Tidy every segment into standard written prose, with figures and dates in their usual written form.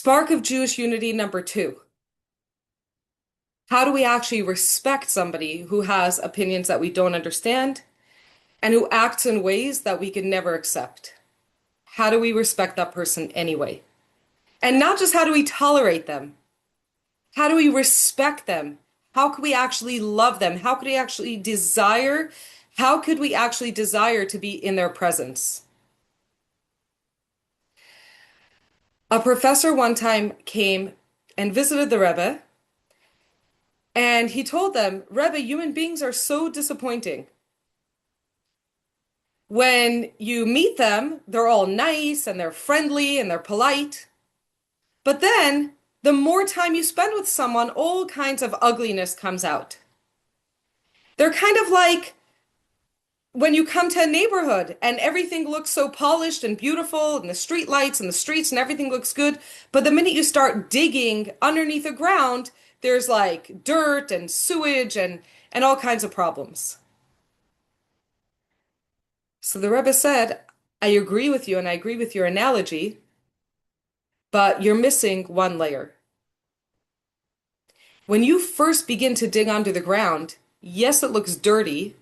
Spark of Jewish unity number two. How do we actually respect somebody who has opinions that we don't understand and who acts in ways that we could never accept? How do we respect that person anyway? And not just how do we tolerate them? How do we respect them? How could we actually love them? How could we actually desire? How could we actually desire to be in their presence? A professor one time came and visited the Rebbe, and he told them, Rebbe, human beings are so disappointing. When you meet them, they're all nice and they're friendly and they're polite. But then, the more time you spend with someone, all kinds of ugliness comes out. They're kind of like when you come to a neighborhood and everything looks so polished and beautiful, and the street lights and the streets and everything looks good. But the minute you start digging underneath the ground, there's like dirt and sewage and all kinds of problems. So the Rebbe said, I agree with you and I agree with your analogy, but you're missing one layer. When you first begin to dig under the ground, yes, it looks dirty,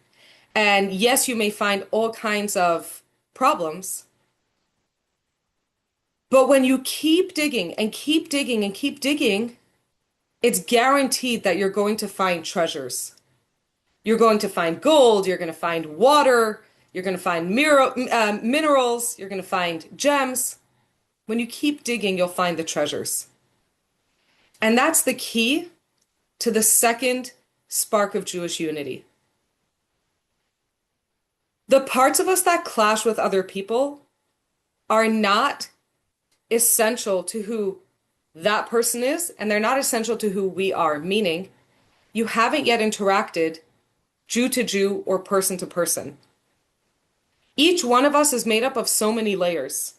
and yes, you may find all kinds of problems. But when you keep digging and keep digging and keep digging, it's guaranteed that you're going to find treasures. You're going to find gold, you're going to find water, you're going to find minerals, you're going to find gems. When you keep digging, you'll find the treasures. And that's the key to the second spark of Jewish unity. The parts of us that clash with other people are not essential to who that person is, and they're not essential to who we are, meaning you haven't yet interacted Jew to Jew or person to person. Each one of us is made up of so many layers.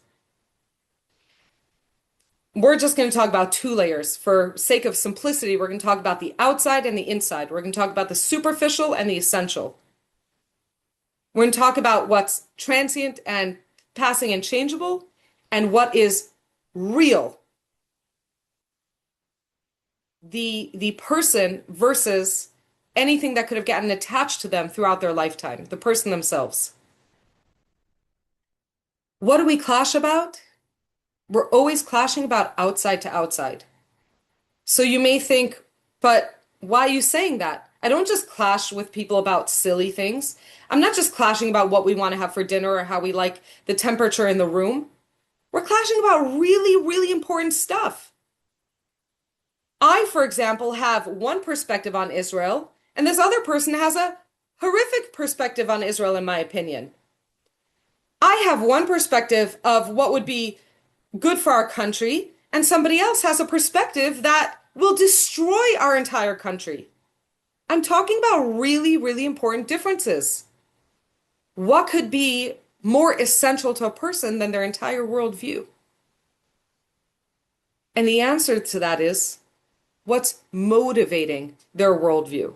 We're just going to talk about two layers. For sake of simplicity, we're going to talk about the outside and the inside. We're going to talk about the superficial and the essential. We're going to talk about what's transient and passing and changeable, and what is real. The person versus anything that could have gotten attached to them throughout their lifetime, the person themselves. What do we clash about? We're always clashing about outside to outside. So you may think, but why are you saying that? I don't just clash with people about silly things. I'm not just clashing about what we want to have for dinner or how we like the temperature in the room. We're clashing about really, really important stuff. I, for example, have one perspective on Israel, and this other person has a horrific perspective on Israel, in my opinion. I have one perspective of what would be good for our country, and somebody else has a perspective that will destroy our entire country. I'm talking about really, really important differences. What could be more essential to a person than their entire worldview? And the answer to that is what's motivating their worldview.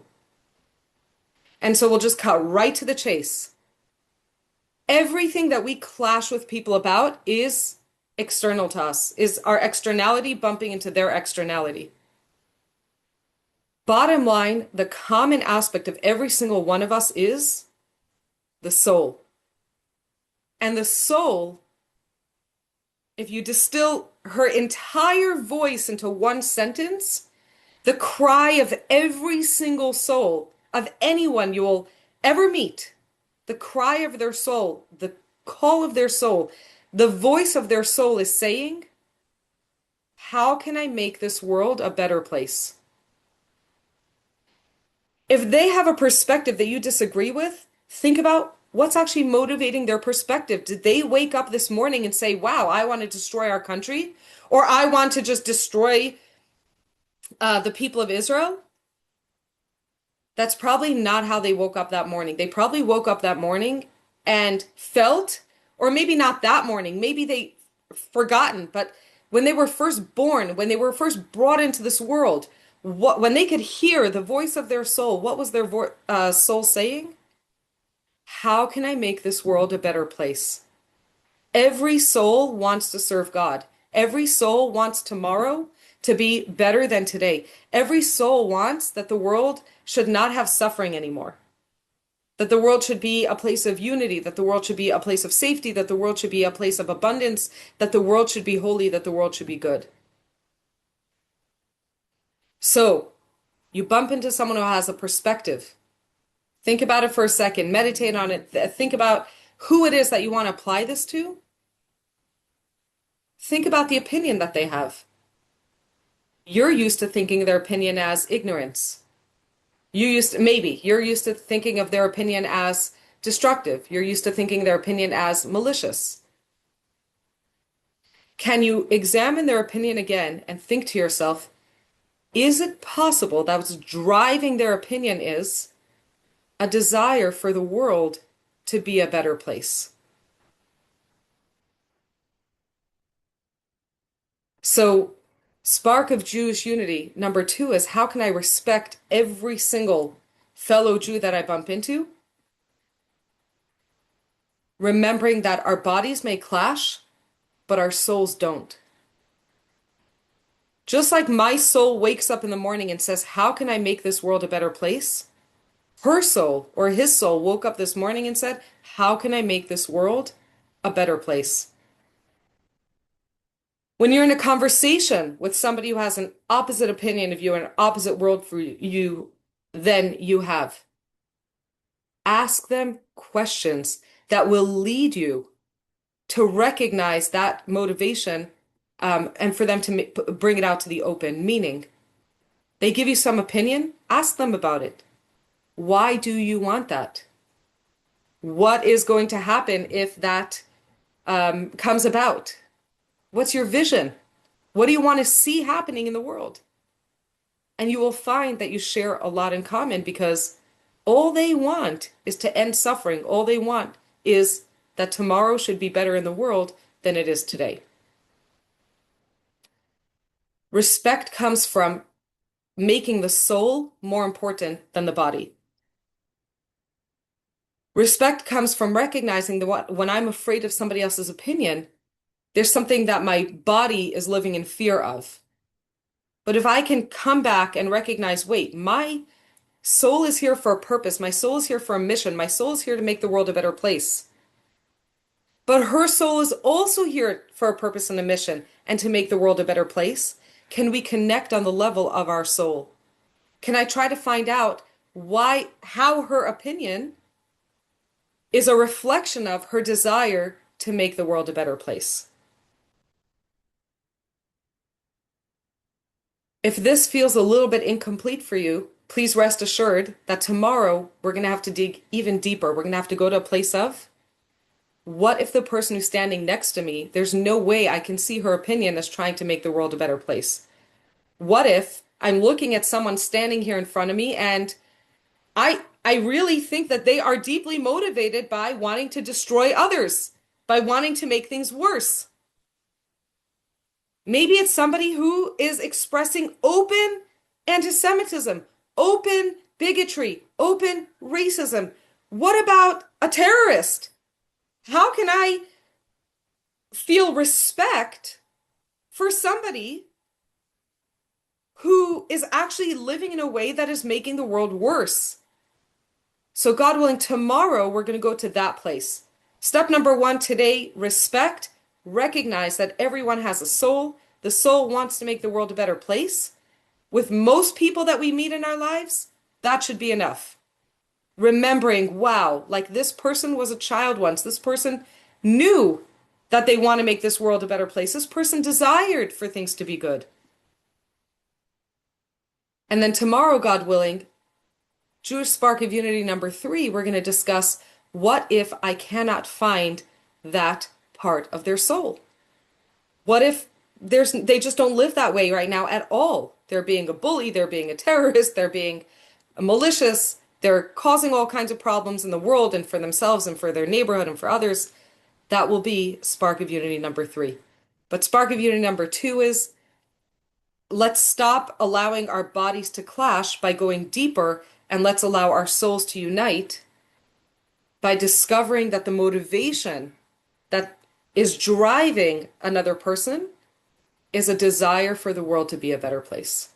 And so we'll just cut right to the chase. Everything that we clash with people about is external to us, is our externality bumping into their externality. Bottom line, the common aspect of every single one of us is the soul. And the soul, if you distill her entire voice into one sentence, the cry of every single soul of anyone you will ever meet, the cry of their soul, the call of their soul, the voice of their soul is saying, how can I make this world a better place? If they have a perspective that you disagree with, think about what's actually motivating their perspective. Did they wake up this morning and say, wow, I want to destroy our country? Or I want to just destroy the people of Israel? That's probably not how they woke up that morning. They probably woke up that morning and felt, or maybe not that morning, maybe they forgotten, but when they were first born, when they were first brought into this world, when they could hear the voice of their soul, what was their soul saying? How can I make this world a better place? Every soul wants to serve God. Every soul wants tomorrow to be better than today. Every soul wants that the world should not have suffering anymore, that the world should be a place of unity, that the world should be a place of safety, that the world should be a place of abundance, that the world should be holy, that the world should be good. So you bump into someone who has a perspective. Think about it for a second, meditate on it, think about who it is that you want to apply this to. Think about the opinion that they have. You're used to thinking their opinion as ignorance. You're used to thinking of their opinion as destructive. You're used to thinking their opinion as malicious. Can you examine their opinion again and think to yourself, is it possible that what's driving their opinion is a desire for the world to be a better place? So, spark of Jewish unity, number two is how can I respect every single fellow Jew that I bump into? Remembering that our bodies may clash, but our souls don't. Just like my soul wakes up in the morning and says, how can I make this world a better place? Her soul or his soul woke up this morning and said, how can I make this world a better place? When you're in a conversation with somebody who has an opposite opinion of you and an opposite world for you than you have, ask them questions that will lead you to recognize that motivation, and for them to bring it out to the open. Meaning, they give you some opinion, ask them about it. Why do you want that? What is going to happen if that comes about? What's your vision? What do you want to see happening in the world? And you will find that you share a lot in common because all they want is to end suffering. All they want is that tomorrow should be better in the world than it is today. Respect comes from making the soul more important than the body. Respect comes from recognizing that when I'm afraid of somebody else's opinion, there's something that my body is living in fear of. But if I can come back and recognize, wait, my soul is here for a purpose. My soul is here for a mission. My soul is here to make the world a better place. But her soul is also here for a purpose and a mission and to make the world a better place. Can we connect on the level of our soul? Can I try to find out how her opinion is a reflection of her desire to make the world a better place? If this feels a little bit incomplete for you, please rest assured that tomorrow we're going to have to dig even deeper. We're going to have to go to a place of, what if the person who's standing next to me, there's no way I can see her opinion as trying to make the world a better place? What if I'm looking at someone standing here in front of me and I really think that they are deeply motivated by wanting to destroy others, by wanting to make things worse? Maybe it's somebody who is expressing open anti-Semitism, open bigotry, open racism. What about a terrorist? How can I feel respect for somebody who is actually living in a way that is making the world worse? So God willing, tomorrow we're going to go to that place. Step number one today, respect. Recognize that everyone has a soul. The soul wants to make the world a better place. With most people that we meet in our lives, that should be enough. Remembering, wow, like this person was a child once. This person knew that they want to make this world a better place. This person desired for things to be good. And then tomorrow, God willing, Jewish Spark of Unity number 3, we're going to discuss what if I cannot find that part of their soul? What if they just don't live that way right now at all? They're being a bully, they're being a terrorist, they're being malicious, they're causing all kinds of problems in the world and for themselves and for their neighborhood and for others. That will be Spark of Unity number 3. But Spark of Unity number 2 is, let's stop allowing our bodies to clash by going deeper, and let's allow our souls to unite by discovering that the motivation that is driving another person is a desire for the world to be a better place.